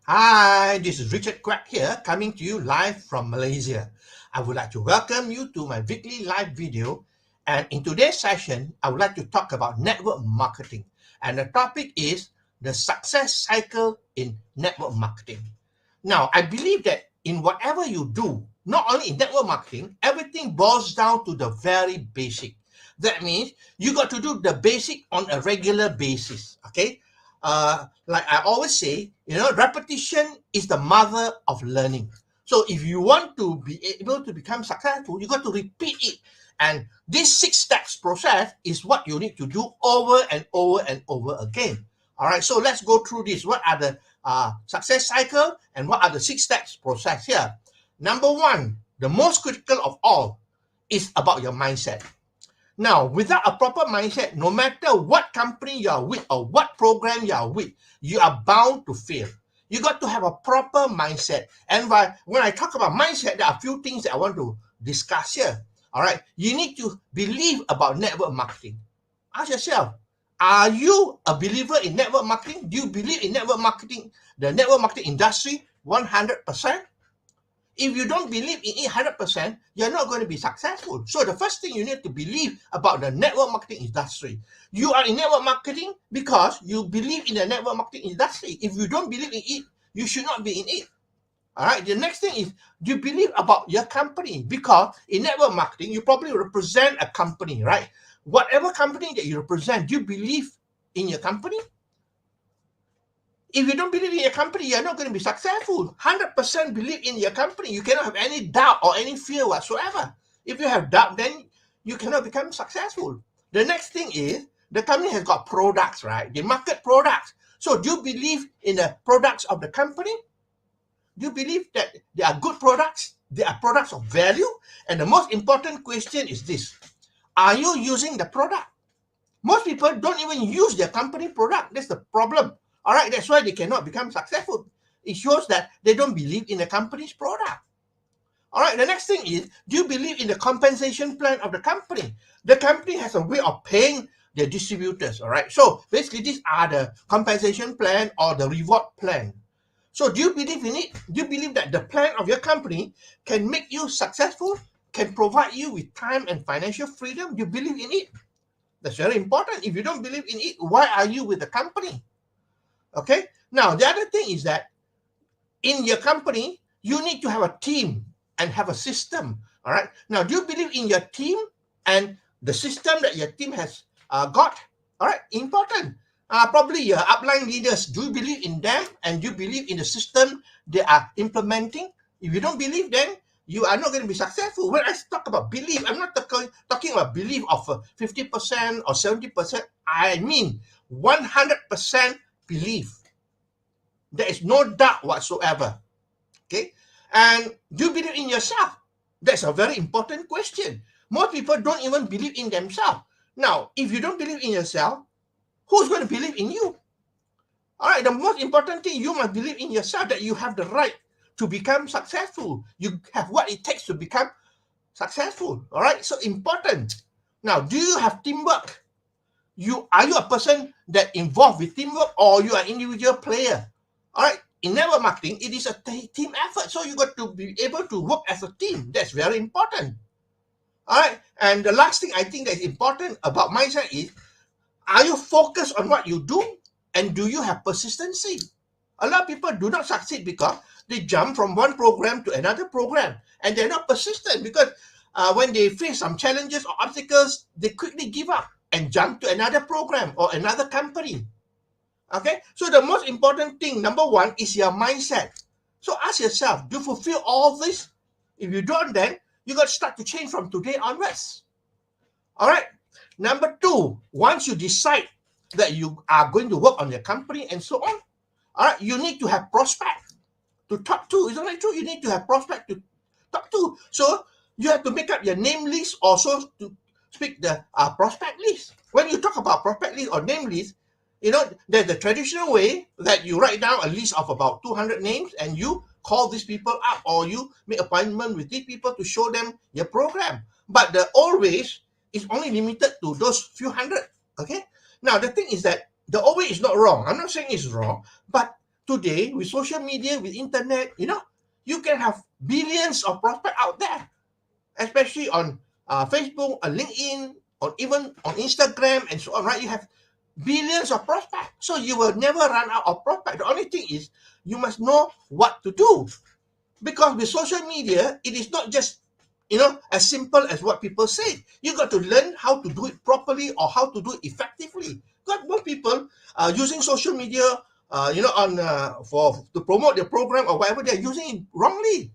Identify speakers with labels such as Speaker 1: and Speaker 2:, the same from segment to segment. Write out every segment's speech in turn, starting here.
Speaker 1: Hi, this is Richard Quack here, coming to you live from Malaysia. I would like to welcome you to my weekly live video. And in today's session, I would like to talk about network marketing. And the topic is the success cycle in network marketing. Now, I believe that in whatever you do, not only in network marketing, everything boils down to the very basic. That means you got to do the basic on a regular basis. Okay. Like I always say, repetition is the mother of learning. So if you want to be able to become successful, you got to repeat it. And this 6 steps process is what you need to do over and over and over again. All right, so let's go through this. What are the success cycle and what are the 6 steps process here? Number one, the most critical of all is about your mindset. Now, without a proper mindset, no matter what company you are with or what program you are with, you are bound to fail. You got to have a proper mindset. And when I talk about mindset, there are a few things that I want to discuss here. All right. You need to believe about network marketing. Ask yourself, are you a believer in network marketing? Do you believe in network marketing, the network marketing industry 100%? If you don't believe in it 100%, you're not going to be successful. So the first thing you need to believe about the network marketing industry. You are in network marketing because you believe in the network marketing industry. If you don't believe in it, you should not be in it. All right. The next thing is, do you believe about your company? Because in network marketing, you probably represent a company, right? Whatever company that you represent, do you believe in your company? If you don't believe in your company, you're not going to be successful. 100% believe in your company. You cannot have any doubt or any fear whatsoever. If you have doubt, then you cannot become successful. The next thing is, the company has got products, right? They market products. So do you believe in the products of the company? Do you believe that they are good products? They are products of value? And the most important question is this: are you using the product? Most people don't even use their company product. That's the problem. All right, that's why they cannot become successful. It shows that they don't believe in the company's product. All right, the next thing is, do you believe in the compensation plan of the company? The company has a way of paying their distributors. All right, so basically these are the compensation plan or the reward plan. So do you believe in it? Do you believe that the plan of your company can make you successful, can provide you with time and financial freedom? Do you believe in it? That's very important. If you don't believe in it, why are you with the company? Okay. Now, the other thing is that in your company, you need to have a team and have a system. All right. Now, do you believe in your team and the system that your team has got? All right. Important. Probably your upline leaders. Do you believe in them and do you believe in the system they are implementing? If you don't believe, then you are not going to be successful. When I talk about belief, I'm not talking about belief of 50% or 70%. I mean 100% belief. There is no doubt whatsoever. Okay? And do you believe in yourself? That's a very important question. Most people don't even believe in themselves. Now, if you don't believe in yourself, who's going to believe in you? All right, the most important thing, you must believe in yourself that you have the right to become successful. You have what it takes to become successful. All right, so important. Now, do you have teamwork? Are you a person that involved with teamwork or you are individual player? All right, in network marketing, it is a team effort. So you got to be able to work as a team. That's very important. All right, and the last thing I think that is important about mindset is, are you focused on what you do and do you have persistency? A lot of people do not succeed because they jump from one program to another program and they're not persistent because when they face some challenges or obstacles, they quickly give up and jump to another program or another company. Okay, so the most important thing, number one, is your mindset. So ask yourself, do you fulfill all this? If you don't, then you got to start to change from today onwards. All right. Number two, once you decide that you are going to work on your company and so on, all right, you need to have prospect to talk to. Isn't that true? You need to have prospect to talk to. So you have to make up your name list also to speak the prospect list. When you talk about prospect list or name list, there's the traditional way that you write down a list of about 200 names and you call these people up or you make appointment with these people to show them your program. But the old ways is only limited to those few hundred. Okay. Now the thing is that the old way is not wrong. I'm not saying it's wrong, but today with social media, with internet, you can have billions of prospects out there, especially on Facebook, on LinkedIn, on even on Instagram and so on, right? You have billions of prospects. So you will never run out of prospects. The only thing is you must know what to do. Because with social media, it is not just as simple as what people say. You got to learn how to do it properly or how to do it effectively. Got more people using social media, on for to promote their program or whatever, they're using it wrongly.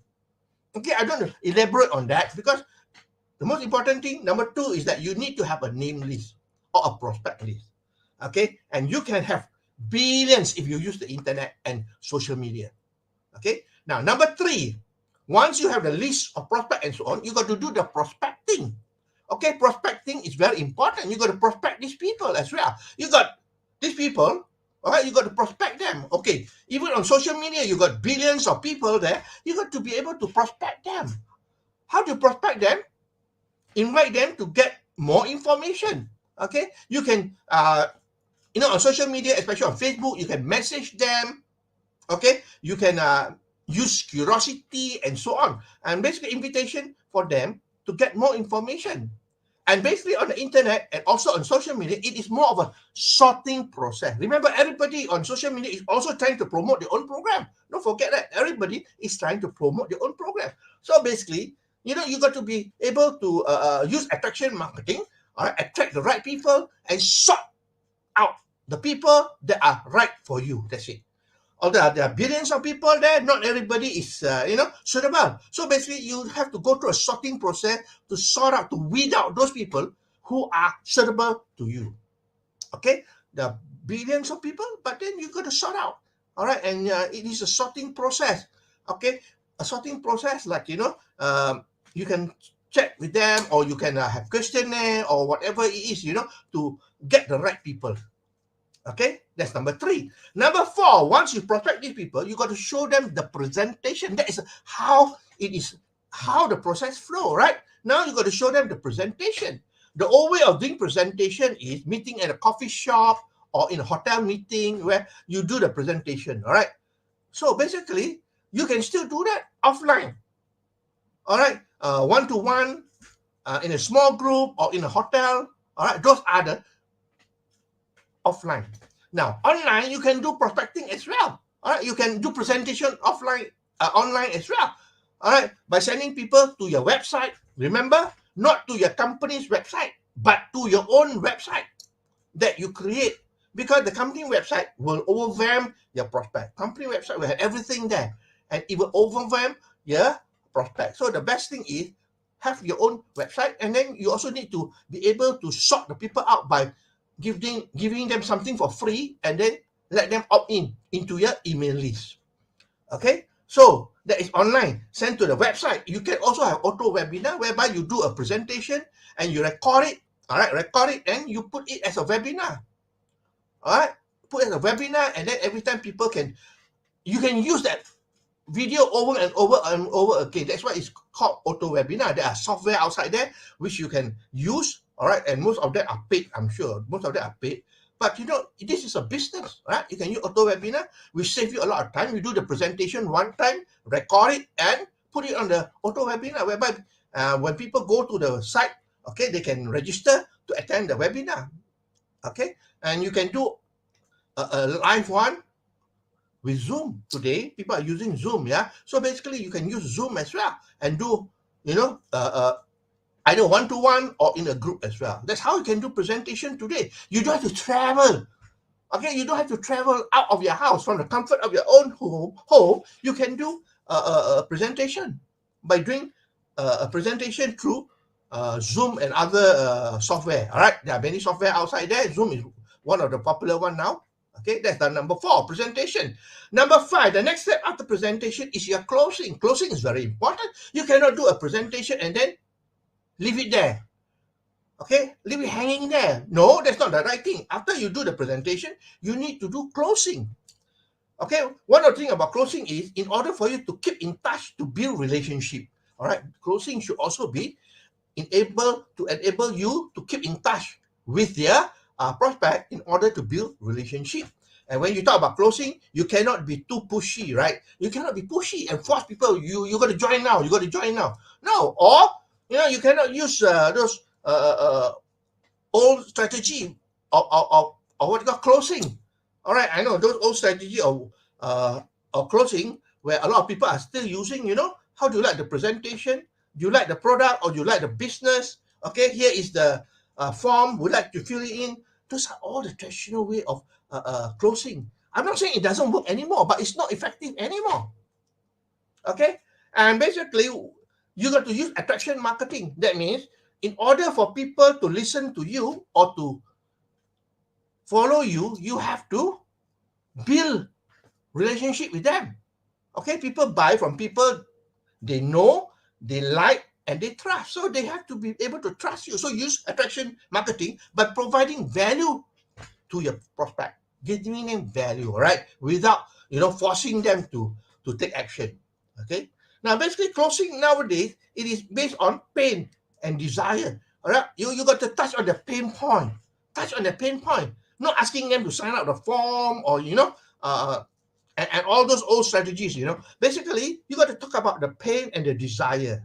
Speaker 1: Okay, I don't elaborate on that because the most important thing, number two, is that you need to have a name list or a prospect list. Okay, and you can have billions if you use the internet and social media. Okay, now number three, once you have the list of prospect and so on, you got to do the prospecting. Okay, prospecting is very important. You got to prospect these people as well. You got these people, all right, you got to prospect them. Okay, even on social media, you got billions of people there. You got to be able to prospect them. How to prospect them? Invite them to get more information. Okay, you can, on social media, especially on Facebook, you can message them. Okay, you can use curiosity and so on, and basically invitation for them to get more information. And basically on the internet and also on social media, it is more of a sorting process. Remember, everybody on social media is also trying to promote their own program. Don't forget that everybody is trying to promote their own program. So basically, you got to be able to use attraction marketing, all right, attract the right people and sort out the people that are right for you. That's it. Although there are billions of people there, not everybody is, suitable. So basically, you have to go through a sorting process to sort out, to weed out those people who are suitable to you. Okay? There are billions of people, but then you got to sort out. All right? And it is a sorting process. Okay? A sorting process, like, you can check with them or you can have questionnaire or whatever it is, to get the right people. Okay, that's number three. Number four, once you prospect these people, you got to show them the presentation. That is how the process flow, right? Now you got to show them the presentation. The old way of doing presentation is meeting at a coffee shop or in a hotel meeting where you do the presentation, all right? So basically, you can still do that offline, all right? One-to-one, in a small group or in a hotel, all right? Those are the offline. Now, online, you can do prospecting as well. All right, you can do presentation offline, online as well. All right, by sending people to your website. Remember, not to your company's website, but to your own website that you create. Because the company website will overwhelm your prospect. Company website will have everything there, and it will overwhelm your prospect. So the best thing is have your own website, and then you also need to be able to sort the people out by giving them something for free, and then let them opt into your email list. Okay, so that is online, sent to the website. You can also have auto webinar whereby you do a presentation and you record it. All right, record it and you put it as a webinar. All right, put it as a webinar, and then every time you can use that video over and over and over again. That's why it's called auto webinar. There are software outside there which you can use. All right, and most of them are paid. I'm sure most of them are paid. But this is a business, right? You can use auto webinar, which save you a lot of time. You do the presentation one time, record it, and put it on the auto webinar, whereby when people go to the site, okay, they can register to attend the webinar. Okay, and you can do a live one with Zoom. Today, people are using Zoom, yeah? So basically, you can use Zoom as well and do, either one-to-one or in a group as well. That's how you can do presentation today. You don't have to travel. Okay, you don't have to travel out of your house from the comfort of your own home. You can do a presentation by doing a presentation through Zoom and other software. All right, there are many software outside there. Zoom is one of the popular one now. Okay, that's the number four, presentation. Number five, the next step after presentation is your closing. Closing is very important. You cannot do a presentation and then leave it there. Okay, leave it hanging there. No, that's not the right thing. After you do the presentation, you need to do closing. Okay, one of the things about closing is in order for you to keep in touch, to build relationship. All right, closing should also be enable you to keep in touch with their prospect in order to build relationship. And when you talk about closing, you cannot be too pushy, right? You cannot be pushy and force people. You got to join now. You got to join now. No, or you cannot use those old strategy of what you call closing. All right, I know those old strategy of closing where a lot of people are still using. How do you like the presentation? Do you like the product or do you like the business? Okay, here is the form. Would like to fill it in. Those are all the traditional way of closing. I'm not saying it doesn't work anymore, but it's not effective anymore. Okay, and basically you got to use attraction marketing. That means in order for people to listen to you or to follow you, you have to build relationship with them. Okay, people buy from people they know, they like, and they trust. So they have to be able to trust you. So use attraction marketing by providing value to your prospect, giving them value, right? Without forcing them to take action. Okay. Now basically closing nowadays it is based on pain and desire. All right. You got to touch on the pain point. Touch on the pain point. Not asking them to sign out the form or and all those old strategies. Basically you got to talk about the pain and the desire.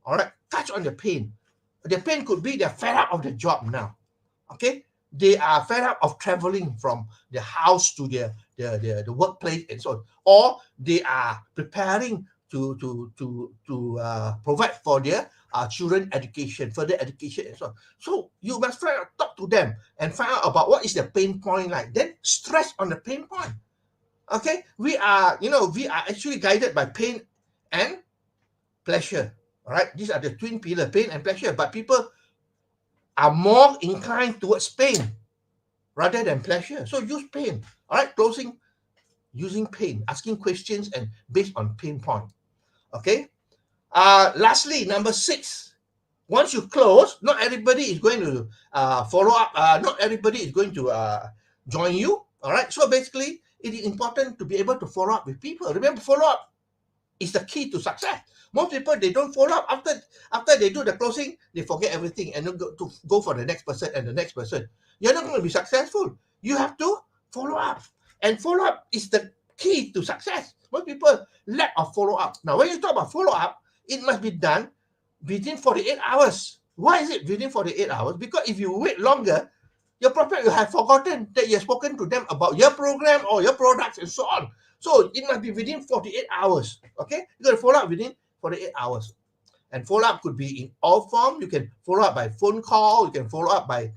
Speaker 1: All right. Touch on the pain. The pain could be they're fed up of the job now. Okay. They are fed up of traveling from the house to the workplace and so on, or they are preparing to provide for their children education, further education and so on. So you must talk to them and find out about what is the pain point like. Then stress on the pain point. Okay, we are actually guided by pain and pleasure. All right, these are the twin pillars, pain and pleasure. But people are more inclined towards pain rather than pleasure. So use pain. All right, closing using pain, asking questions and based on pain point. Okay. Lastly, number 6. Once you close, not everybody is going to follow up. Not everybody is going to join you. All right. So basically, it is important to be able to follow up with people. Remember, follow up is the key to success. Most people, they don't follow up after they do the closing, they forget everything and go for the next person and the next person. You're not going to be successful. You have to follow up, and follow up is the key to success. Most people lack of follow up. Now, when you talk about follow up, it must be done within 48 hours. Why is it within 48 hours? Because if you wait longer, your prospect will have forgotten that you have spoken to them about your program or your products and so on. So it must be within 48 hours. Okay, you got to follow up within 48 hours. And follow up could be in all form. You can follow up by phone call. You can follow up by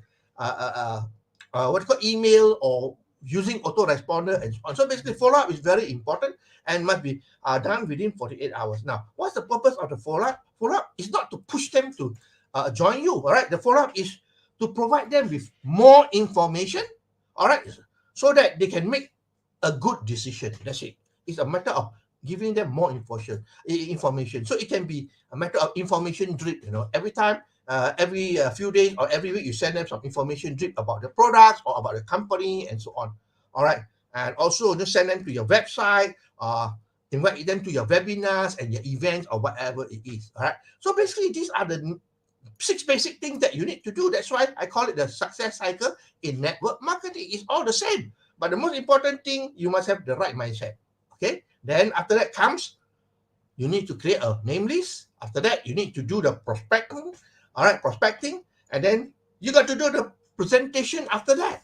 Speaker 1: email or using autoresponder and so on. So basically, follow up is very important and must be done within 48 hours. Now, what's the purpose of the follow up? Follow up is not to push them to join you. All right, the follow up is to provide them with more information. All right, so that they can make a good decision. That's it. It's a matter of giving them more information. So it can be a matter of information drip. Every time, every few days or every week, you send them some information drip about the products or about the company and so on. All right, and also just send them to your website, invite them to your webinars and your events or whatever it is. All right. So basically, these are the 6 basic things that you need to do. That's why I call it the success cycle in network marketing. It's all the same. But the most important thing, you must have the right mindset. Okay. Then after that comes, you need to create a name list. After that, you need to do the prospecting. All right, prospecting. And then you got to do the presentation after that.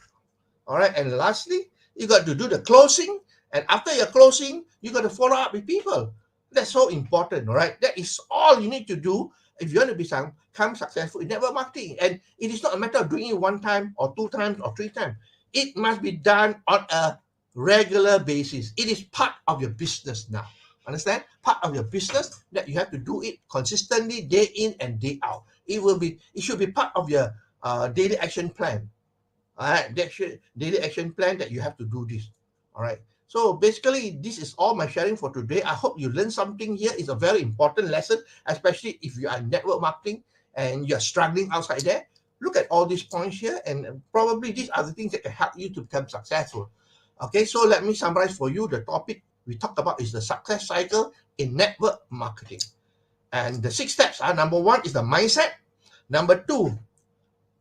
Speaker 1: All right. And lastly, you got to do the closing. And after your closing, you got to follow up with people. That's so important. All right. That is all you need to do if you want to become successful in network marketing. And it is not a matter of doing it 1 time or 2 times or 3 times. It must be done on a regular basis. It is part of your business now. Understand? Part of your business that you have to do it consistently, day in and day out. It should be part of your daily action plan. All right, daily action plan that you have to do this. All right. So basically, this is all my sharing for today. I hope you learned something here. It's a very important lesson, especially if you are in network marketing and you're struggling outside there. Look at all these points here, and probably these are the things that can help you to become successful. Okay, so let me summarize for you. The topic we talked about is the success cycle in network marketing. And the 6 steps are: number 1 is the mindset. Number 2,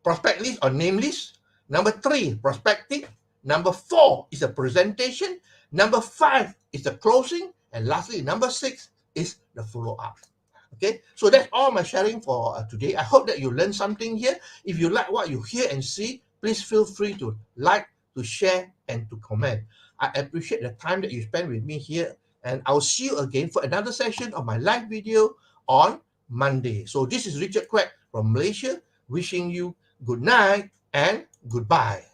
Speaker 1: prospect list or name list. Number 3, prospecting. Number 4 is the presentation. Number 5 is the closing. And lastly, number 6 is the follow-up. Okay, so that's all my sharing for today. I hope that you learned something here. If you like what you hear and see, please feel free to like, to share, and to comment. I appreciate the time that you spend with me here, and I'll see you again for another session of my live video on Monday. So this is Richard Quek from Malaysia, wishing you good night and goodbye.